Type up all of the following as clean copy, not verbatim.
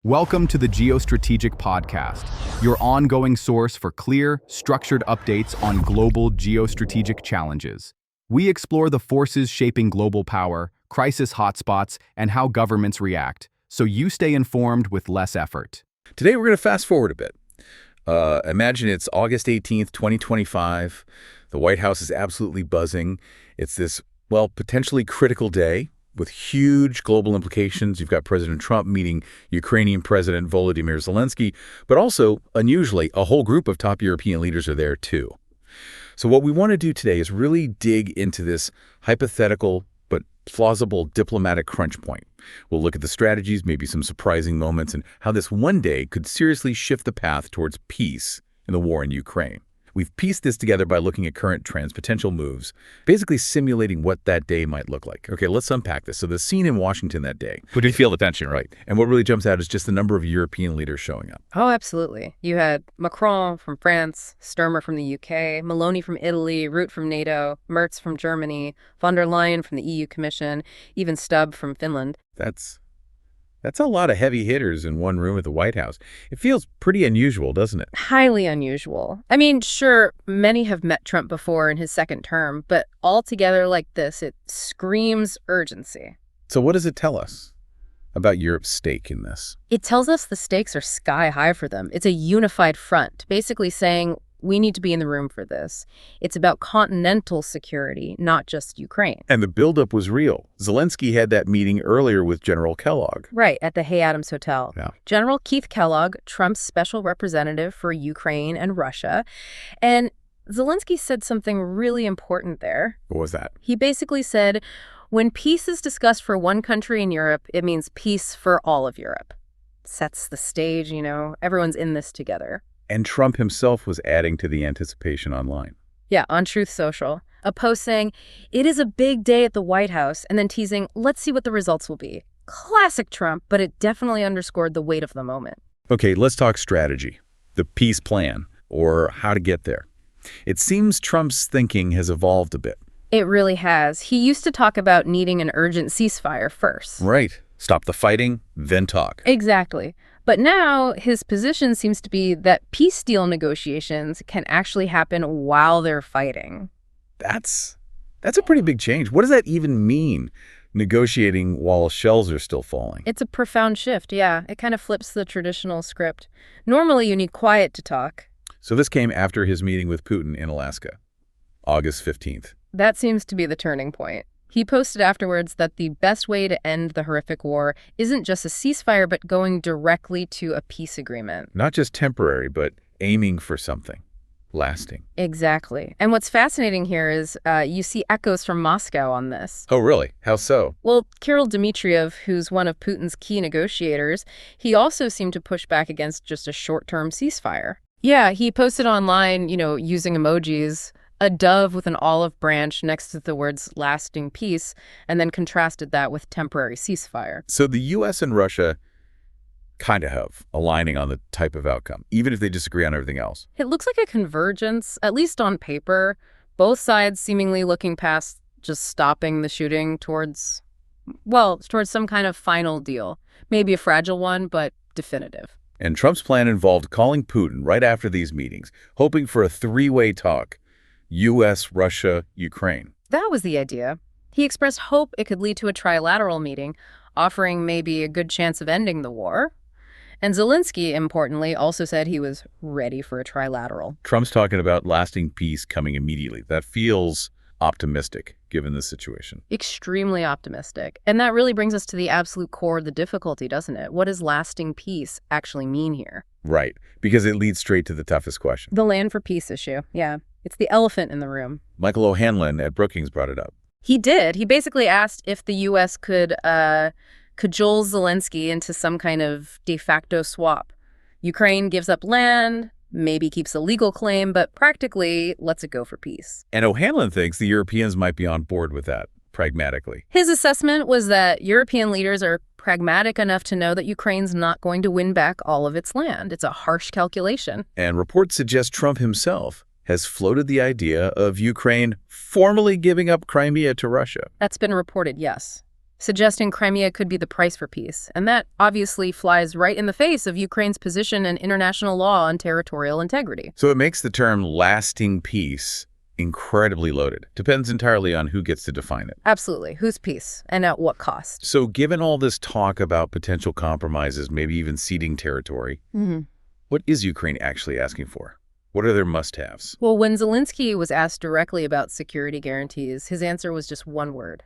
Welcome to the Geostrategic Podcast, your ongoing source for clear, structured updates on global geostrategic challenges. We explore the forces shaping global power, crisis hotspots, and how governments react, so you stay informed with less effort. Today we're going to fast forward a bit. Imagine it's August 18th, 2025. The White House is absolutely buzzing. It's this, potentially critical day with huge global implications. You've got President Trump meeting Ukrainian President Volodymyr Zelenskyy, but also, unusually, a whole group of top European leaders are there too. So what we want to do today is really dig into this hypothetical but plausible diplomatic crunch point. We'll look at the strategies, maybe some surprising moments, and how this one day could seriously shift the path towards peace in the war in Ukraine. We've pieced this together by looking at current trends, potential moves, basically simulating what that day might look like. Okay, let's unpack this. So the scene in Washington that day. But you feel the tension, right? And what really jumps out is just the number of European leaders showing up. Oh, absolutely. You had Macron from France, Sturmer from the UK, Meloni from Italy, Rutte from NATO, Merz from Germany, von der Leyen from the EU Commission, even Stubb from Finland. That's a lot of heavy hitters in one room at the White House. It feels pretty unusual, doesn't it? Highly unusual. I mean, sure, many have met Trump before in his second term, but all together like this, it screams urgency. So what does it tell us about Europe's stake in this? It tells us the stakes are sky high for them. It's a unified front, basically saying we need to be in the room for this. It's about continental security, not just Ukraine. And the buildup was real. Zelenskyy had that meeting earlier with General Kellogg. Right, at the Hay Adams Hotel. Yeah. General Keith Kellogg, Trump's special representative for Ukraine and Russia. And Zelenskyy said something really important there. What was that? He basically said, when peace is discussed for one country in Europe, it means peace for all of Europe. Sets the stage, everyone's in this together. And Trump himself was adding to the anticipation online. Yeah, on Truth Social. A post saying, it is a big day at the White House, and then teasing, let's see what the results will be. Classic Trump, but it definitely underscored the weight of the moment. Okay, let's talk strategy, the peace plan, or how to get there. It seems Trump's thinking has evolved a bit. It really has. He used to talk about needing an urgent ceasefire first. Right. Stop the fighting, then talk. Exactly. But now his position seems to be that peace deal negotiations can actually happen while they're fighting. That's a pretty big change. What does that even mean, negotiating while shells are still falling? It's a profound shift, yeah. It kind of flips the traditional script. Normally you need quiet to talk. So this came after his meeting with Putin in Alaska, August 15th. That seems to be the turning point. He posted afterwards that the best way to end the horrific war isn't just a ceasefire, but going directly to a peace agreement. Not just temporary, but aiming for something lasting. Exactly. And what's fascinating here is you see echoes from Moscow on this. Oh, really? How so? Well, Kirill Dmitriev, who's one of Putin's key negotiators, he also seemed to push back against just a short-term ceasefire. Yeah, he posted online, using emojis, a dove with an olive branch next to the words lasting peace, and then contrasted that with temporary ceasefire. So the U.S. and Russia kind of have aligning on the type of outcome, even if they disagree on everything else. It looks like a convergence, at least on paper, both sides seemingly looking past just stopping the shooting towards some kind of final deal. Maybe a fragile one, but definitive. And Trump's plan involved calling Putin right after these meetings, hoping for a three-way talk. U.S., Russia, Ukraine. That was the idea. He expressed hope it could lead to a trilateral meeting, offering maybe a good chance of ending the war. And Zelenskyy, importantly, also said he was ready for a trilateral. Trump's talking about lasting peace coming immediately. That feels optimistic, given the situation. Extremely optimistic. And that really brings us to the absolute core of the difficulty, doesn't it? What does lasting peace actually mean here? Right, because it leads straight to the toughest question. The land for peace issue, yeah. It's the elephant in the room. Michael O'Hanlon at Brookings brought it up. He did. He basically asked if the U.S. could cajole Zelenskyy into some kind of de facto swap. Ukraine gives up land, maybe keeps a legal claim, but practically lets it go for peace. And O'Hanlon thinks the Europeans might be on board with that, pragmatically. His assessment was that European leaders are pragmatic enough to know that Ukraine's not going to win back all of its land. It's a harsh calculation. And reports suggest Trump himself has floated the idea of Ukraine formally giving up Crimea to Russia. That's been reported, yes. suggesting Crimea could be the price for peace. And that obviously flies right in the face of Ukraine's position and international law on territorial integrity. So it makes the term lasting peace incredibly loaded. Depends entirely on who gets to define it. Absolutely. Whose peace and at what cost? So given all this talk about potential compromises, maybe even ceding territory, what is Ukraine actually asking for? What are their must-haves? Well, when Zelenskyy was asked directly about security guarantees, his answer was just one word.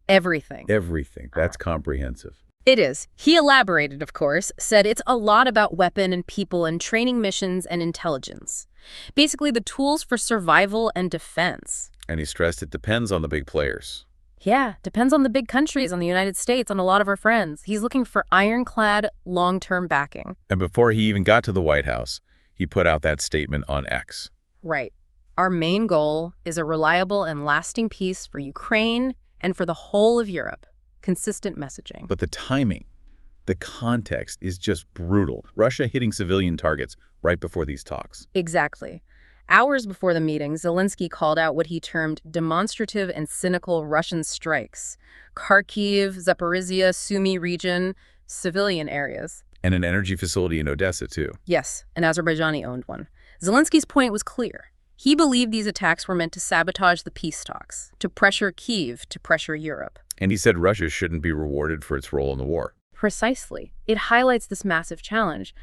Everything. Everything. That's comprehensive. It is. He elaborated, of course, said it's a lot about weapon and people and training missions and intelligence. Basically, the tools for survival and defense. And he stressed it depends on the big players. Yeah, depends on the big countries, on the United States, on a lot of our friends. He's looking for ironclad, long-term backing. And before he even got to the White House, he put out that statement on X. Right. Our main goal is a reliable and lasting peace for Ukraine and for the whole of Europe. Consistent messaging. But the timing, the context is just brutal. Russia hitting civilian targets right before these talks. Exactly. Hours before the meeting, Zelenskyy called out what he termed demonstrative and cynical Russian strikes. Kharkiv, Zaporizhia, Sumy region, civilian areas. And an energy facility in Odessa, too. Yes, an Azerbaijani-owned one. Zelensky's point was clear. He believed these attacks were meant to sabotage the peace talks, to pressure Kyiv, to pressure Europe. And he said Russia shouldn't be rewarded for its role in the war. Precisely. It highlights this massive challenge.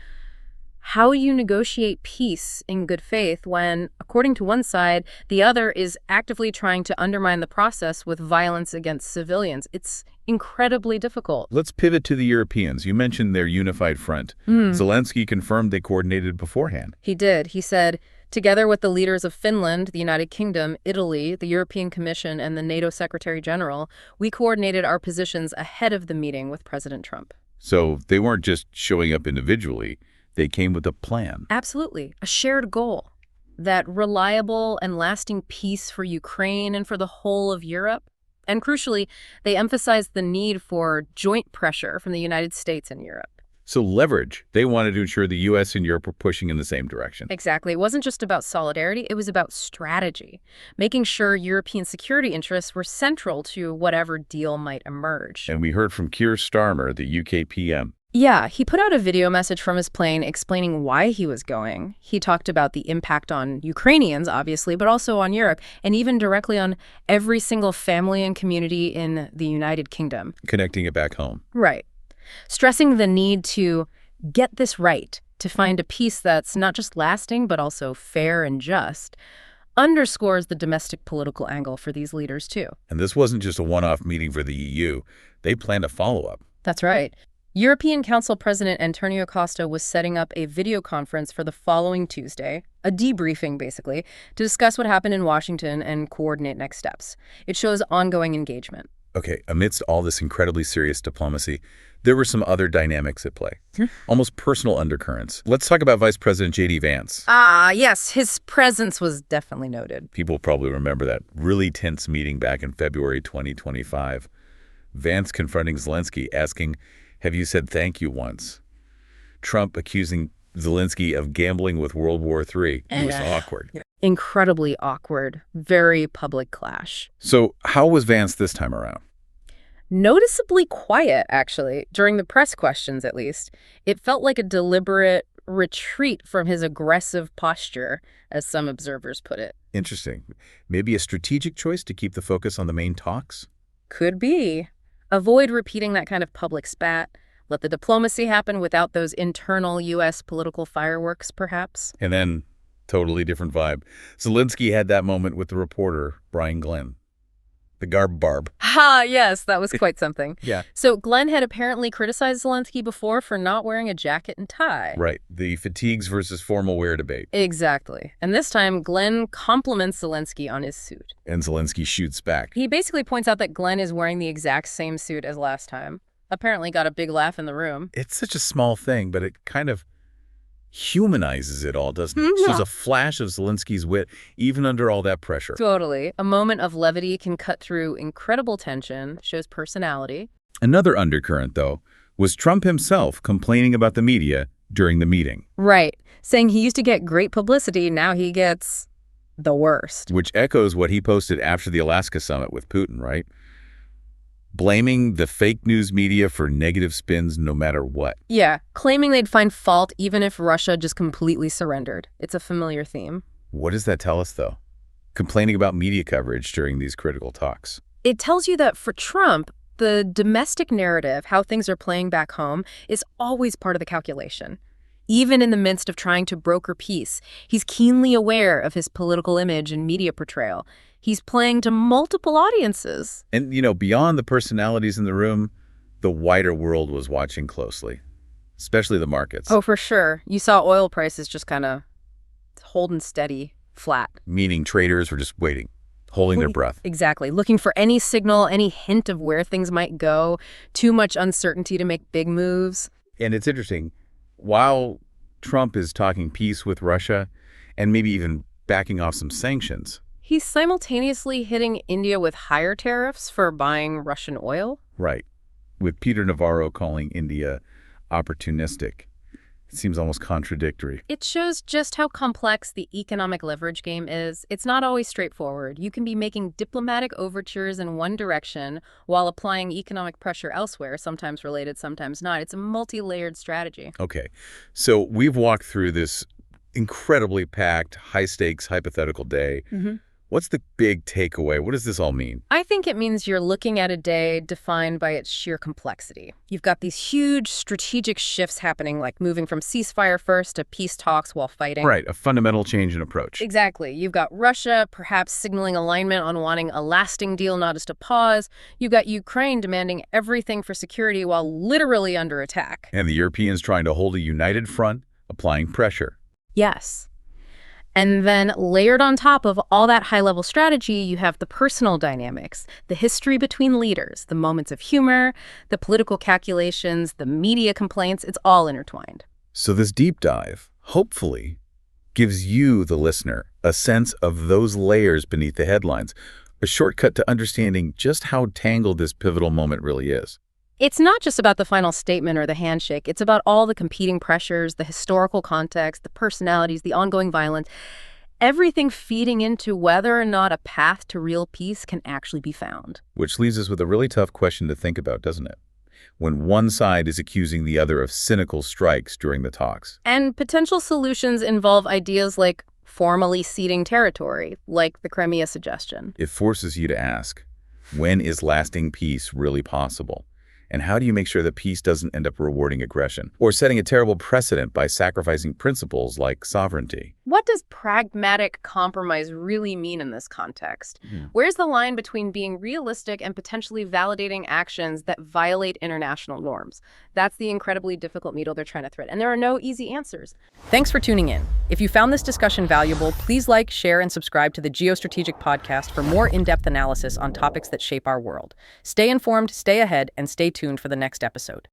How do you negotiate peace in good faith when, according to one side, the other is actively trying to undermine the process with violence against civilians? It's incredibly difficult. Let's pivot to the Europeans. You mentioned their unified front. Zelenskyy confirmed they coordinated beforehand. He did. He said, together with the leaders of Finland, the United Kingdom, Italy, the European Commission, and the NATO Secretary General, we coordinated our positions ahead of the meeting with President Trump. So they weren't just showing up individually. They came with a plan. Absolutely. A shared goal. That reliable and lasting peace for Ukraine and for the whole of Europe. And crucially, they emphasized the need for joint pressure from the United States and Europe. So leverage. They wanted to ensure the U.S. and Europe were pushing in the same direction. Exactly. It wasn't just about solidarity. It was about strategy, making sure European security interests were central to whatever deal might emerge. And we heard from Keir Starmer, the UK PM. Yeah, he put out a video message from his plane explaining why he was going. He talked about the impact on Ukrainians, obviously, but also on Europe, and even directly on every single family and community in the United Kingdom. Connecting it back home. Right. Stressing the need to get this right, to find a peace that's not just lasting, but also fair and just, underscores the domestic political angle for these leaders, too. And this wasn't just a one-off meeting for the EU. They planned a follow-up. That's right. European Council President Antonio Costa was setting up a video conference for the following Tuesday, a debriefing basically, to discuss what happened in Washington and coordinate next steps. It shows ongoing engagement. Okay, amidst all this incredibly serious diplomacy, there were some other dynamics at play, almost personal undercurrents. Let's talk about Vice President J.D. Vance. Yes, his presence was definitely noted. People probably remember that really tense meeting back in February 2025. Vance confronting Zelenskyy, asking, "Have you said thank you once?" Trump accusing Zelenskyy of gambling with World War III. It was awkward. Incredibly awkward, very public clash. So how was Vance this time around? Noticeably quiet, actually, during the press questions at least. It felt like a deliberate retreat from his aggressive posture, as some observers put it. Interesting. Maybe a strategic choice to keep the focus on the main talks? Could be. Avoid repeating that kind of public spat. Let the diplomacy happen without those internal U.S. political fireworks, perhaps. And then, totally different vibe. Zelenskyy had that moment with the reporter, Brian Glenn. The garb barb. Yes, that was quite something. Yeah. So Glenn had apparently criticized Zelenskyy before for not wearing a jacket and tie. Right. The fatigues versus formal wear debate. Exactly. And this time, Glenn compliments Zelenskyy on his suit. And Zelenskyy shoots back. He basically points out that Glenn is wearing the exact same suit as last time. Apparently got a big laugh in the room. It's such a small thing, but it kind of humanizes it all, doesn't it? Shows a flash of Zelenskyy's wit, even under all that pressure. Totally. A moment of levity can cut through incredible tension, shows personality. Another undercurrent, though, was Trump himself complaining about the media during the meeting. Right. Saying he used to get great publicity, now he gets the worst. Which echoes what he posted after the Alaska summit with Putin, right? blaming the fake news media for negative spins no matter what. Yeah, claiming they'd find fault even if Russia just completely surrendered. It's a familiar theme. What does that tell us, though? Complaining about media coverage during these critical talks. It tells you that for Trump, the domestic narrative, how things are playing back home, is always part of the calculation. Even in the midst of trying to broker peace, he's keenly aware of his political image and media portrayal. He's playing to multiple audiences. And, beyond the personalities in the room, the wider world was watching closely, especially the markets. Oh, for sure. You saw oil prices just kind of holding steady, flat. Meaning traders were just waiting, holding their breath. Exactly. Looking for any signal, any hint of where things might go. Too much uncertainty to make big moves. And it's interesting. While Trump is talking peace with Russia and maybe even backing off some sanctions, he's simultaneously hitting India with higher tariffs for buying Russian oil. right, with Peter Navarro calling India opportunistic. It seems almost contradictory. It shows just how complex the economic leverage game is. It's not always straightforward. You can be making diplomatic overtures in one direction while applying economic pressure elsewhere, sometimes related, sometimes not. It's a multi-layered strategy. Okay, so we've walked through this incredibly packed, high-stakes, hypothetical day. What's the big takeaway? What does this all mean? I think it means you're looking at a day defined by its sheer complexity. You've got these huge strategic shifts happening, like moving from ceasefire first to peace talks while fighting. Right, a fundamental change in approach. Exactly. You've got Russia perhaps signaling alignment on wanting a lasting deal, not just a pause. You've got Ukraine demanding everything for security while literally under attack. And the Europeans trying to hold a united front, applying pressure. Yes. And then layered on top of all that high-level strategy, you have the personal dynamics, the history between leaders, the moments of humor, the political calculations, the media complaints. It's all intertwined. So this deep dive, hopefully, gives you, the listener, a sense of those layers beneath the headlines, a shortcut to understanding just how tangled this pivotal moment really is. It's not just about the final statement or the handshake. It's about all the competing pressures, the historical context, the personalities, the ongoing violence, everything feeding into whether or not a path to real peace can actually be found. Which leaves us with a really tough question to think about, doesn't it? When one side is accusing the other of cynical strikes during the talks. And potential solutions involve ideas like formally ceding territory, like the Crimea suggestion. It forces you to ask, when is lasting peace really possible? And how do you make sure that peace doesn't end up rewarding aggression or setting a terrible precedent by sacrificing principles like sovereignty? What does pragmatic compromise really mean in this context? Where's the line between being realistic and potentially validating actions that violate international norms? That's the incredibly difficult needle they're trying to thread, and there are no easy answers. Thanks for tuning in. If you found this discussion valuable, please like, share, and subscribe to the Geostrategic Podcast for more in-depth analysis on topics that shape our world. Stay informed, stay ahead, and stay tuned for the next episode.